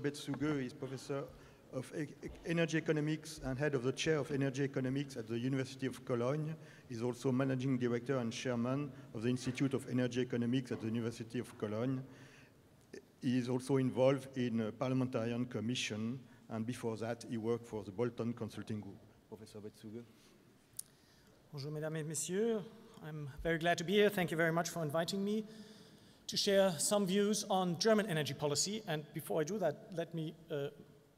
Bettzuge is Professor of Energy Economics and Head of the Chair of Energy Economics at the University of Cologne. He's also Managing Director and Chairman of the Institute of Energy Economics at the University of Cologne. He is also involved in a parliamentarian commission, and before that, he worked for the Bolton Consulting Group. Professor Bettzuge. Bonjour, mesdames et messieurs. I'm very glad to be here. Thank you very much for inviting me to share some views on German energy policy. And before I do that, let me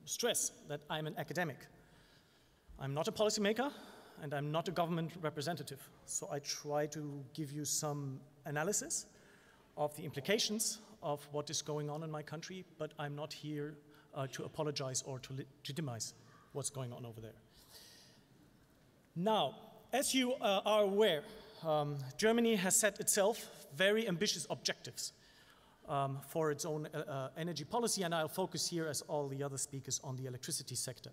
stress that I'm an academic. I'm not a policymaker, and I'm not a government representative. So I try to give you some analysis of the implications of what is going on in my country, but I'm not here to apologize or to legitimize what's going on over there. Now, as you are aware, Germany has set itself very ambitious objectives for its own energy policy, and I'll focus here, as all the other speakers, on the electricity sector.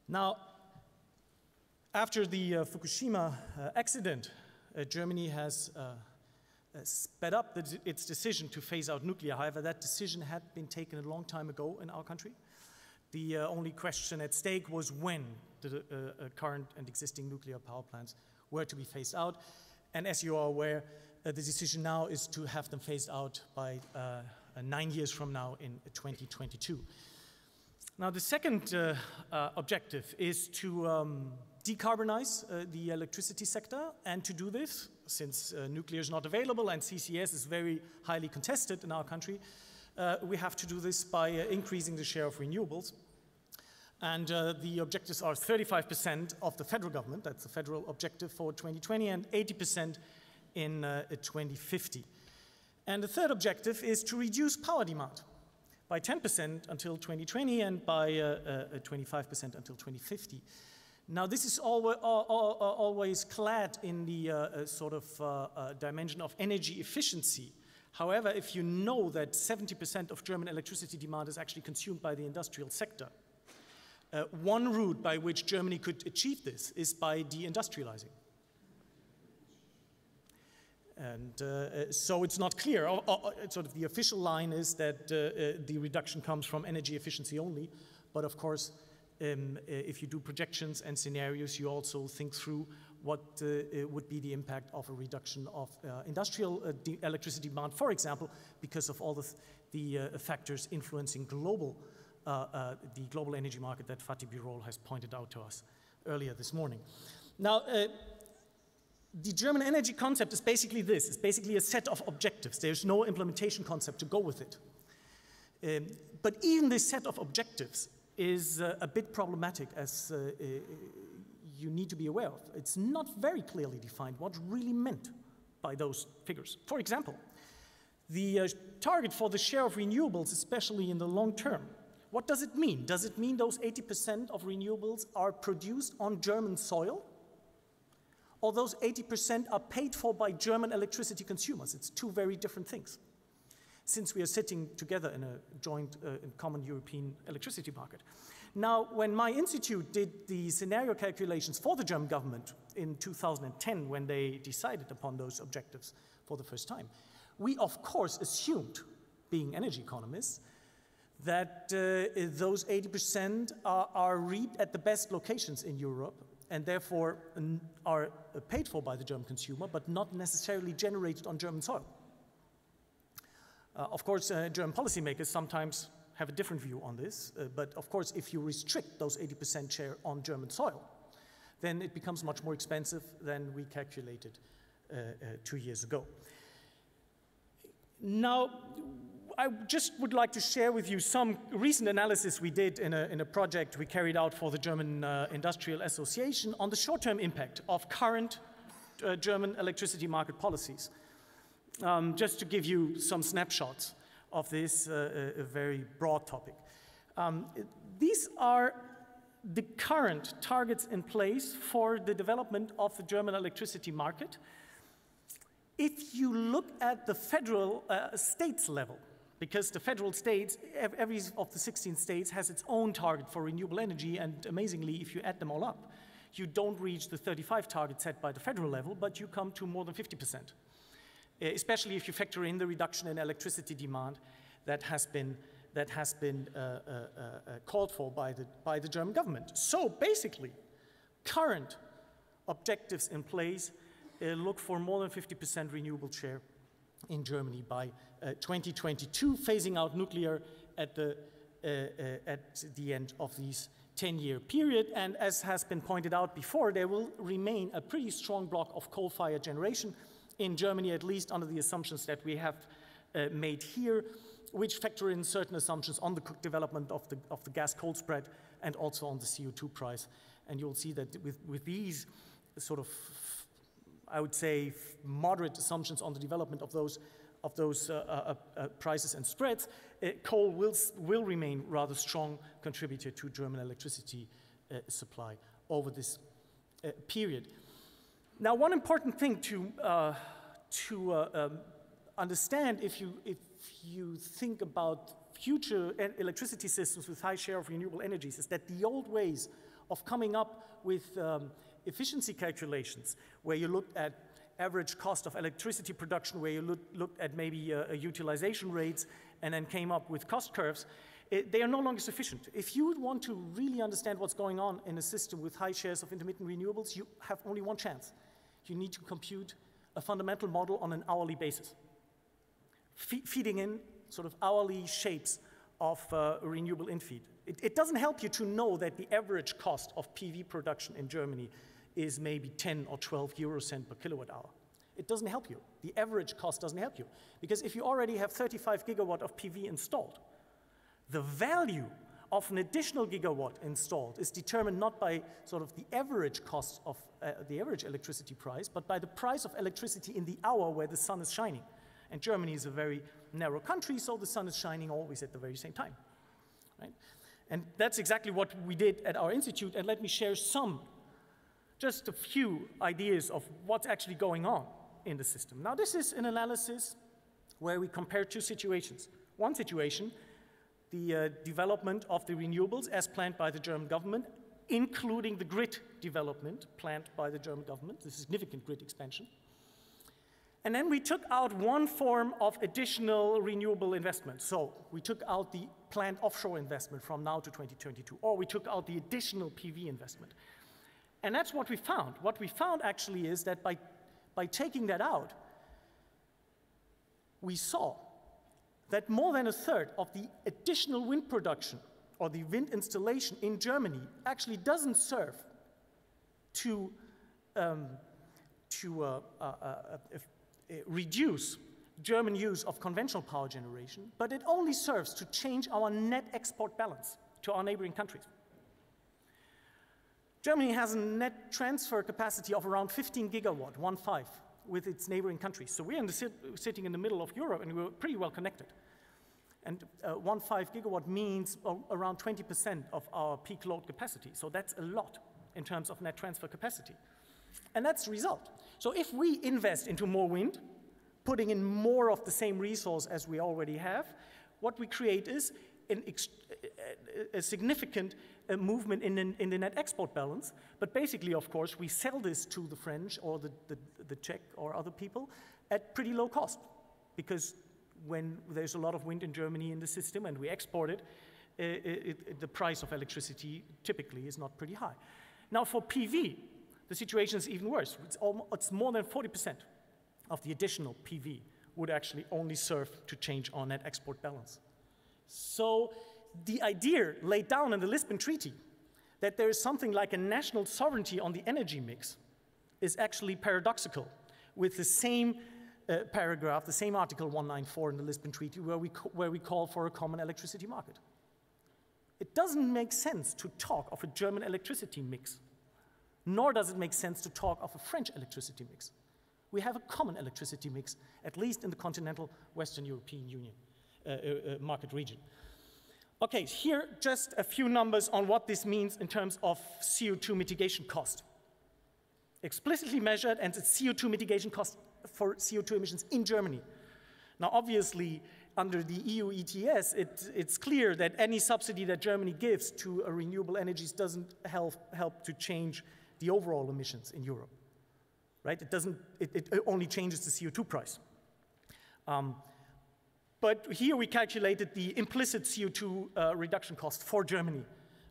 Now, after the Fukushima accident, Germany has sped up its decision to phase out nuclear. However, that decision had been taken a long time ago in our country. The only question at stake was when the current and existing nuclear power plants were to be phased out. And as you are aware, the decision now is to have them phased out by 9 years from now in 2022. Now, the second objective is to decarbonize the electricity sector, and to do this, since nuclear is not available and CCS is very highly contested in our country, we have to do this by increasing the share of renewables. And the objectives are 35% of the federal government, that's the federal objective for 2020, and 80% in 2050. And the third objective is to reduce power demand by 10% until 2020 and by 25% until 2050. Now, this is always clad in the sort of dimension of energy efficiency. However, if you know that 70% of German electricity demand is actually consumed by the industrial sector, one route by which Germany could achieve this is by deindustrializing. And so it's not clear. Sort of the official line is that the reduction comes from energy efficiency only, but of course, if you do projections and scenarios, you also think through what would be the impact of a reduction of industrial electricity demand, for example, because of all the factors influencing the global energy market that Fatih Birol has pointed out to us earlier this morning. Now, the German energy concept is basically this. It's basically a set of objectives. There's no implementation concept to go with it. But even this set of objectives is a bit problematic, as you need to be aware of. It's not very clearly defined what's really meant by those figures. For example, the target for the share of renewables, especially in the long term, what does it mean? Does it mean those 80% of renewables are produced on German soil? Or those 80% are paid for by German electricity consumers? It's two very different things, since we are sitting together in a joint common European electricity market. Now, when my institute did the scenario calculations for the German government in 2010, when they decided upon those objectives for the first time, we of course assumed, being energy economists, that those 80% are reaped at the best locations in Europe, and therefore are paid for by the German consumer, but not necessarily generated on German soil. Of course, German policymakers sometimes have a different view on this, but of course, if you restrict those 80% share on German soil, then it becomes much more expensive than we calculated 2 years ago. Now, I just would like to share with you some recent analysis we did in a project we carried out for the German Industrial Association on the short-term impact of current German electricity market policies. Just to give you some snapshots of this very broad topic. These are the current targets in place for the development of the German electricity market. If you look at the federal states level, because the federal states, every of the 16 states has its own target for renewable energy, and amazingly, if you add them all up, you don't reach the 35 target set by the federal level, but you come to more than 50%. Especially if you factor in the reduction in electricity demand that has been that has been called for by the German government. So basically, current objectives in place look for more than 50% renewable share in Germany by 2022, phasing out nuclear at the end of these 10-year period. And as has been pointed out before, there will remain a pretty strong block of coal-fired generation in Germany, at least under the assumptions that we have made here, which factor in certain assumptions on the development of the gas-coal spread and also on the CO2 price. And you'll see that with these sort of, I would say, moderate assumptions on the development of those prices and spreads, coal will remain rather strong contributor to German electricity supply over this period. Now, one important thing to understand if you think about future electricity systems with high share of renewable energies is that the old ways of coming up with efficiency calculations, where you looked at average cost of electricity production, where you looked at maybe utilization rates and then came up with cost curves, they are no longer sufficient. If you want to really understand what's going on in a system with high shares of intermittent renewables, you have only one chance. You need to compute a fundamental model on an hourly basis, feeding in sort of hourly shapes of renewable infeed. It doesn't help you to know that the average cost of PV production in Germany is maybe 10 or 12 euro cent per kilowatt hour. It doesn't help you. The average cost doesn't help you. Because if you already have 35 gigawatt of PV installed, the value of an additional gigawatt installed is determined not by sort of the average cost of the average electricity price, but by the price of electricity in the hour where the sun is shining. And Germany is a very narrow country, so the sun is shining always at the very same time, right? And that's exactly what we did at our institute, and let me share just a few ideas of what's actually going on in the system. Now, this is an analysis where we compare two situations. One situation, the development of the renewables as planned by the German government, including the grid development planned by the German government, the significant grid expansion. And then we took out one form of additional renewable investment. So we took out the planned offshore investment from now to 2022, or we took out the additional PV investment. And that's what we found. What we found actually is that by taking that out, we saw that more than a third of the additional wind production or the wind installation in Germany actually doesn't serve to reduce German use of conventional power generation, but it only serves to change our net export balance to our neighboring countries. Germany has a net transfer capacity of around 15 gigawatt, 1.5, with its neighboring countries. So we're sitting in the middle of Europe, and we're pretty well connected. And 1.5 gigawatt means around 20% of our peak load capacity. So that's a lot in terms of net transfer capacity. And that's the result. So if we invest into more wind, putting in more of the same resource as we already have, what we create is a significant movement in the net export balance. But basically, of course, we sell this to the French or the Czech or other people at pretty low cost. Because when there's a lot of wind in Germany in the system and we export it, the price of electricity typically is not pretty high. Now for PV, the situation is even worse. It's more than 40% of the additional PV would actually only serve to change our net export balance. So the idea laid down in the Lisbon Treaty that there is something like a national sovereignty on the energy mix is actually paradoxical with the same paragraph, the same Article 194 in the Lisbon Treaty where we call for a common electricity market. It doesn't make sense to talk of a German electricity mix, nor does it make sense to talk of a French electricity mix. We have a common electricity mix, at least in the continental Western European Union market region. Okay, here just a few numbers on what this means in terms of CO2 mitigation cost. Explicitly measured, and it's CO2 mitigation cost for CO2 emissions in Germany. Now, obviously, under the EU ETS, it's clear that any subsidy that Germany gives to renewable energies doesn't help to change the overall emissions in Europe, right? It only changes the CO2 price. But here we calculated the implicit CO2 reduction cost for Germany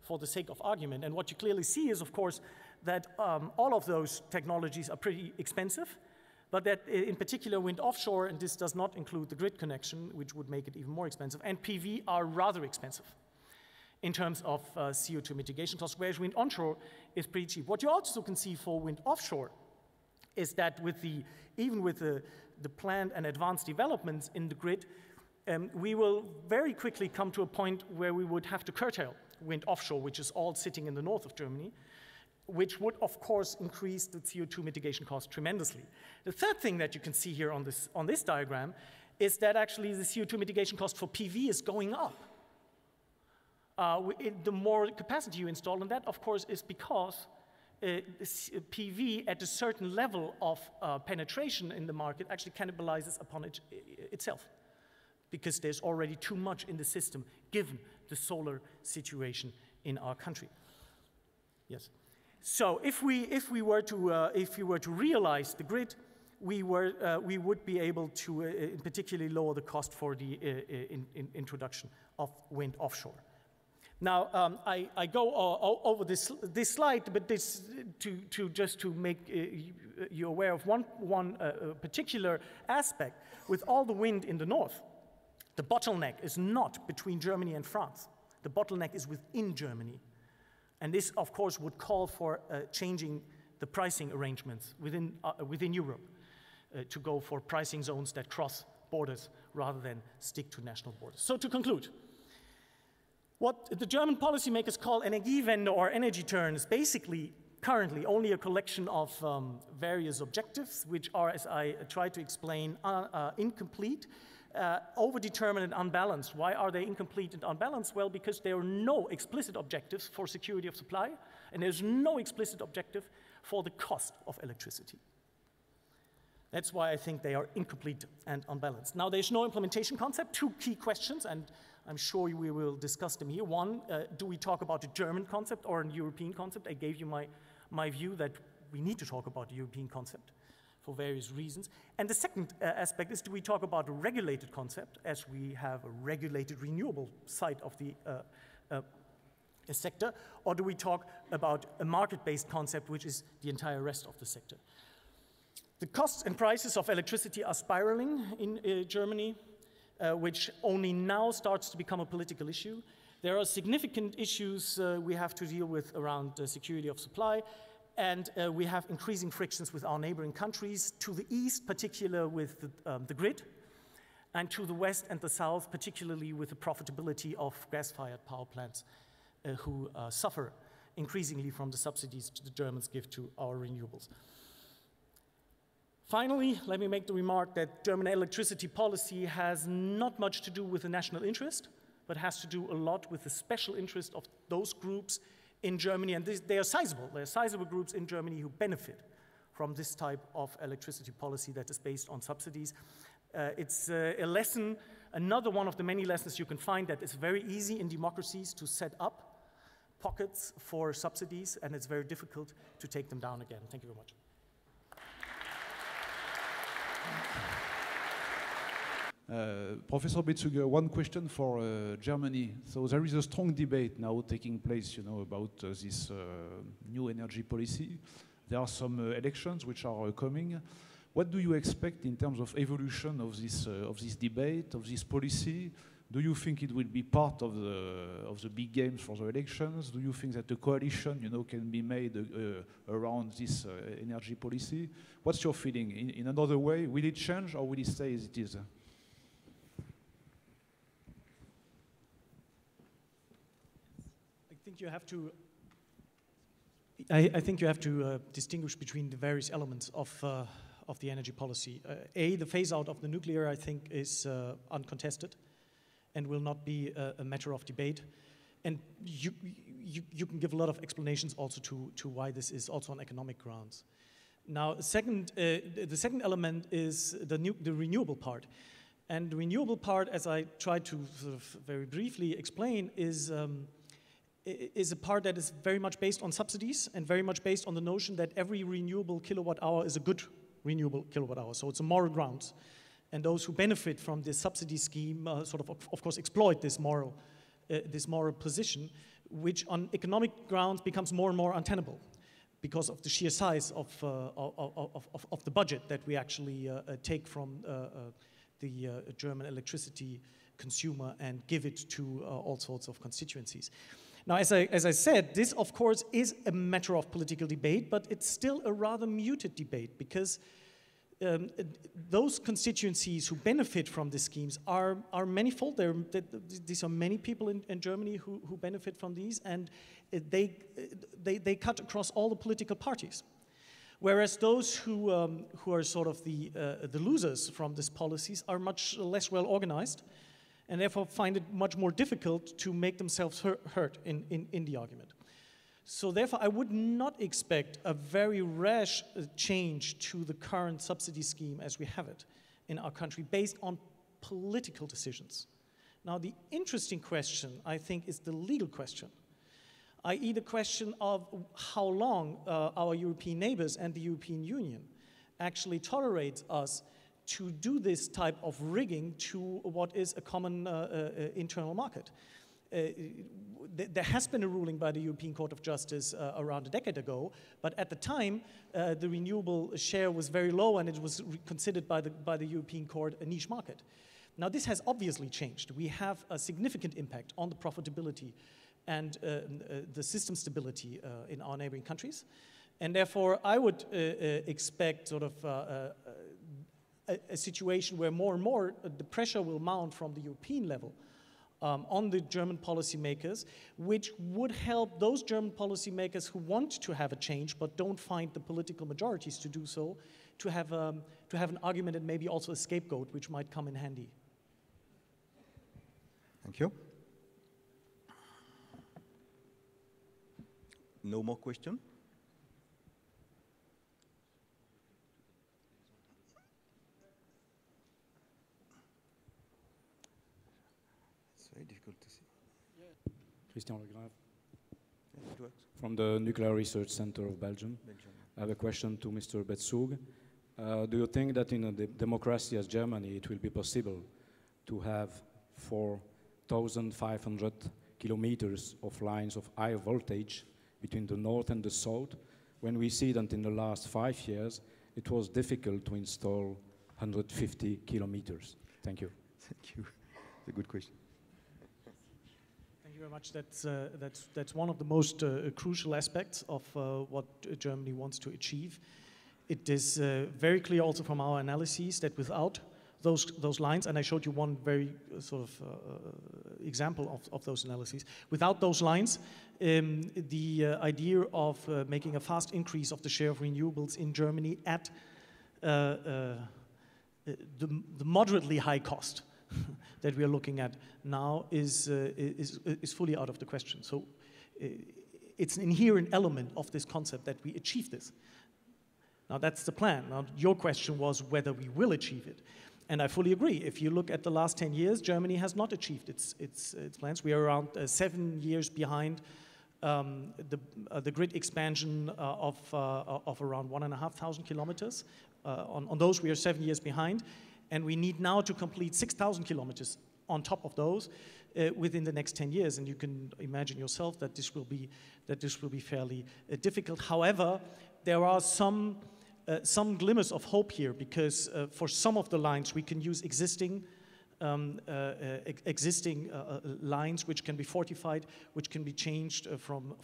for the sake of argument. And what you clearly see is, of course, that all of those technologies are pretty expensive, but that in particular wind offshore, and this does not include the grid connection, which would make it even more expensive, and PV are rather expensive in terms of CO2 mitigation costs, whereas wind onshore is pretty cheap. What you also can see for wind offshore is that even with the planned and advanced developments in the grid, we will very quickly come to a point where we would have to curtail wind offshore, which is all sitting in the north of Germany, which would, of course, increase the CO2 mitigation cost tremendously. The third thing that you can see here on this diagram is that actually the CO2 mitigation cost for PV is going up. The more capacity you install, and that, of course, is because PV at a certain level of penetration in the market actually cannibalizes upon itself, because there's already too much in the system given the solar situation in our country. Yes. So if we were to realize the grid, we would be able to particularly lower the cost for the introduction of wind offshore. Now I go over this slide, but just to make you aware of one particular aspect. With all the wind in the north, the bottleneck is not between Germany and France. The bottleneck is within Germany. And this, of course, would call for changing the pricing arrangements within Europe to go for pricing zones that cross borders rather than stick to national borders. So to conclude, what the German policymakers call Energiewende or energy turn is basically currently only a collection of various objectives, which are, as I tried to explain, incomplete, overdetermined and unbalanced. Why are they incomplete and unbalanced? Well, because there are no explicit objectives for security of supply, and there's no explicit objective for the cost of electricity. That's why I think they are incomplete and unbalanced. Now, there's no implementation concept. Two key questions, and I'm sure we will discuss them here. One, do we talk about a German concept or a European concept? I gave you my view that we need to talk about the European concept for various reasons. And the second aspect is, do we talk about a regulated concept, as we have a regulated renewable side of the sector, or do we talk about a market-based concept, which is the entire rest of the sector? The costs and prices of electricity are spiraling in Germany, which only now starts to become a political issue. There are significant issues we have to deal with around security of supply, and we have increasing frictions with our neighboring countries, to the east, particularly with the grid, and to the west and the south, particularly with the profitability of gas-fired power plants who suffer increasingly from the subsidies the Germans give to our renewables. Finally, let me make the remark that German electricity policy has not much to do with the national interest, but has to do a lot with the special interest of those groups in Germany, and they are sizable. There are sizable groups in Germany who benefit from this type of electricity policy that is based on subsidies. It's a lesson, another one of the many lessons you can find, that it's very easy in democracies to set up pockets for subsidies, and it's very difficult to take them down again. Thank you very much. Professor Bettzuge, one question for Germany. So there is a strong debate now taking place, about this new energy policy. There are some elections which are coming. What do you expect in terms of evolution of this debate, of this policy? Do you think it will be part of the big games for the elections? Do you think that a coalition, can be made around this energy policy? What's your feeling? In another way, will it change or will it stay as it is? I think you have to distinguish between the various elements of the energy policy. The phase out of the nuclear, I think, is uncontested and will not be a matter of debate. And you can give a lot of explanations also to why this is also on economic grounds. Now, the second element is the renewable part. And the renewable part, as I tried to sort of very briefly explain, is a part that is very much based on subsidies and very much based on the notion that every renewable kilowatt hour is a good renewable kilowatt hour. So it's a moral grounds. And those who benefit from this subsidy scheme sort of course, exploit this moral position, which on economic grounds becomes more and more untenable because of the sheer size of the budget that we actually take from the German electricity consumer and give it to all sorts of constituencies. Now, as I said, this, of course, is a matter of political debate, but it's still a rather muted debate because those constituencies who benefit from these schemes are manifold. These are many people in Germany who benefit from these, and they cut across all the political parties. Whereas those who are sort of the losers from these policies are much less well organized, and therefore find it much more difficult to make themselves heard in the argument. So therefore, I would not expect a very rash change to the current subsidy scheme as we have it in our country based on political decisions. Now, the interesting question, I think, is the legal question, i.e. the question of how long our European neighbors and the European Union actually tolerate us to do this type of rigging to what is a common internal market. There has been a ruling by the European Court of Justice around a decade ago, but at the time, the renewable share was very low and it was considered by the European Court a niche market. Now, this has obviously changed. We have a significant impact on the profitability and the system stability in our neighboring countries. And therefore, I would expect sort of a situation where more and more the pressure will mount from the European level on the German policymakers, which would help those German policymakers who want to have a change but don't find the political majorities to do so, to have an argument and maybe also a scapegoat, which might come in handy. Thank you. No more questions? Very difficult to see. Yeah. Christian Legrave. Yeah, it works. From the Nuclear Research Center of Belgium. I have a question to Mr. Bettzuge. Do you think that in a democracy as Germany, it will be possible to have 4,500 kilometers of lines of high voltage between the north and the south, when we see that in the last 5 years, it was difficult to install 150 kilometers? Thank you. Thank you. It's a good question. Thank you very much. That's one of the most crucial aspects of what Germany wants to achieve. It is very clear also from our analyses that without those lines, and I showed you one very sort of example of those analyses, without those lines, the idea of making a fast increase of the share of renewables in Germany at the moderately high cost that we are looking at now is fully out of the question. So it's an inherent element of this concept that we achieve this. Now that's the plan. Now your question was whether we will achieve it. And I fully agree. If you look at the last 10 years, Germany has not achieved its plans. We are around 7 years behind the grid expansion of around 1,500 kilometers. On those, we are 7 years behind. And we need now to complete 6,000 kilometers on top of those within the next 10 years. And you can imagine yourself that this will be fairly difficult. However, there are some glimmers of hope here, because for some of the lines we can use existing lines which can be fortified, which can be changed from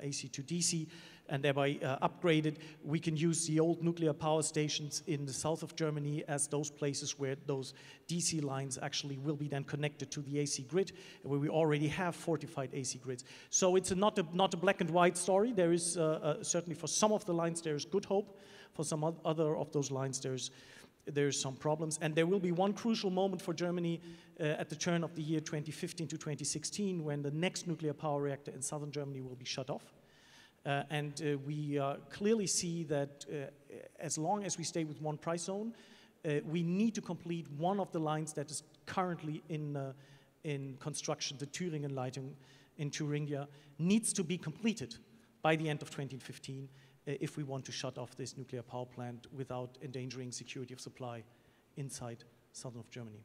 AC to DC and thereby upgraded. We can use the old nuclear power stations in the south of Germany as those places where those DC lines actually will be then connected to the AC grid, where we already have fortified AC grids. So it's not a black and white story. There is certainly for some of the lines there is good hope. For some other of those lines there's some problems. And there will be one crucial moment for Germany at the turn of the year 2015 to 2016, when the next nuclear power reactor in southern Germany will be shut off. We clearly see that as long as we stay with one price zone, we need to complete one of the lines that is currently in construction. The Thüringen Leitung in Thuringia needs to be completed by the end of 2015 if we want to shut off this nuclear power plant without endangering security of supply inside southern of Germany.